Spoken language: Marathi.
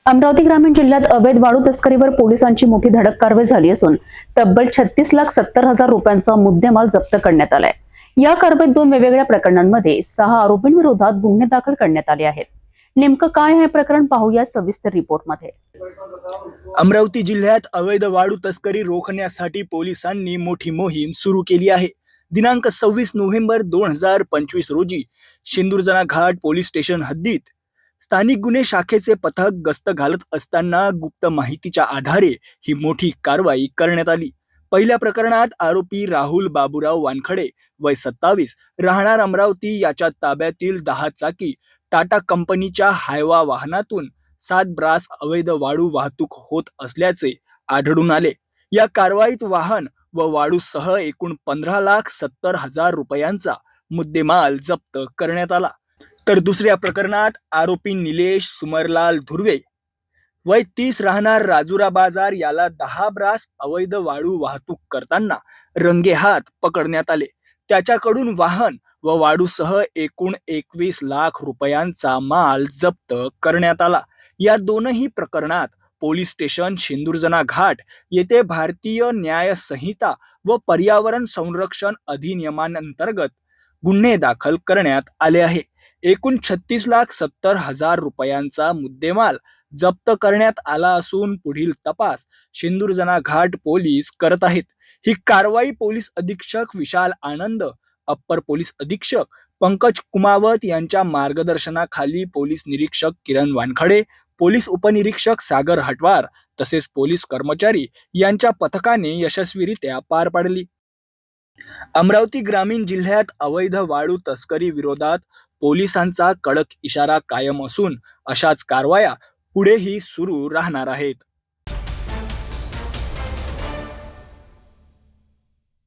अमरावती ग्रामीण जिल्ह्यात अवैध वाळू तस्करीवर पोलिसांची मोठी धडक कारवाई झाली असून तब्बल 36,70,000 रुपयांचा मुद्देमाल जप्त करण्यात आलाय। या कारवाईत 2 वेगवेगळ्या प्रकरणांमध्ये 6 आरोपींविरोधात गुन्हे दाखल करण्यात आले आहेत। नेमकं काय हे प्रकरण पाहूया सविस्तर रिपोर्टमध्ये। अमरावती जिल्ह्यात अवैध वाळू तस्करी रोखण्यासाठी पोलिसांनी मोठी मोहीम सुरू केली आहे। दिनांक 26 नोव्हेंबर 2025 रोजी शेंदुरजना घाट पोलीस स्टेशन हद्दीत स्थानिक गुन्हे शाखेचे पथक गस्त घालत असताना गुप्त माहितीच्या आधारे ही मोठी कारवाई करण्यात आली। पहिल्या प्रकरणात आरोपी राहुल बाबूराव वानखडे वय 27 राहणार अमरावती याच्या ताब्यातील 10 चाकी टाटा कंपनीच्या हायवा वाहनातून 7 ब्रास अवैध वाळू वाहतूक होत असल्याचे आढळून आले। या कारवाईत वाहन व वाळूसह एकूण 15,70,000 रुपयांचा मुद्देमाल जप्त करण्यात आला। तर दुसऱ्या प्रकरणात आरोपी निलेश सुमरलाल धुर्वे वय 30 राहणार राजुरा बाजार याला 10 ब्रास अवैध वाळू वाहतूक करताना रंगेहात पकडण्यात आले। त्याच्याकडून वाहन व वाळूसह एकूण 21 लाख रुपयांचा माल जप्त करण्यात आला। या दोनही प्रकरणात पोलीस स्टेशन शेंदुरजना घाट येथे भारतीय न्याय संहिता व पर्यावरण संरक्षण अधिनियमांतर्गत गुन्हे दाखल करण्यात आले आहे। एकूण 36,70,000 रुपयांचा मुद्देमाल जप्त करण्यात आला असून पुढील तपास शेंदुरजना घाट पोलीस करत आहेत। ही कारवाई पोलीस अधीक्षक विशाल आनंद, अप्पर पोलीस अधीक्षक पंकज कुमावत यांच्या मार्गदर्शनाखाली पोलीस निरीक्षक किरण वानखडे, पोलीस उपनिरीक्षक सागर हटवार तसेच पोलीस कर्मचारी यांच्या पथकाने यशस्वीरित्या पार पाडली। अमरावती ग्रामीण जिल्ह्यात अवैध वाळू तस्करी विरोधात पोलिसांचा कडक इशारा कायम असून अशाच कारवाया पुढेही सुरू राहणार आहेत।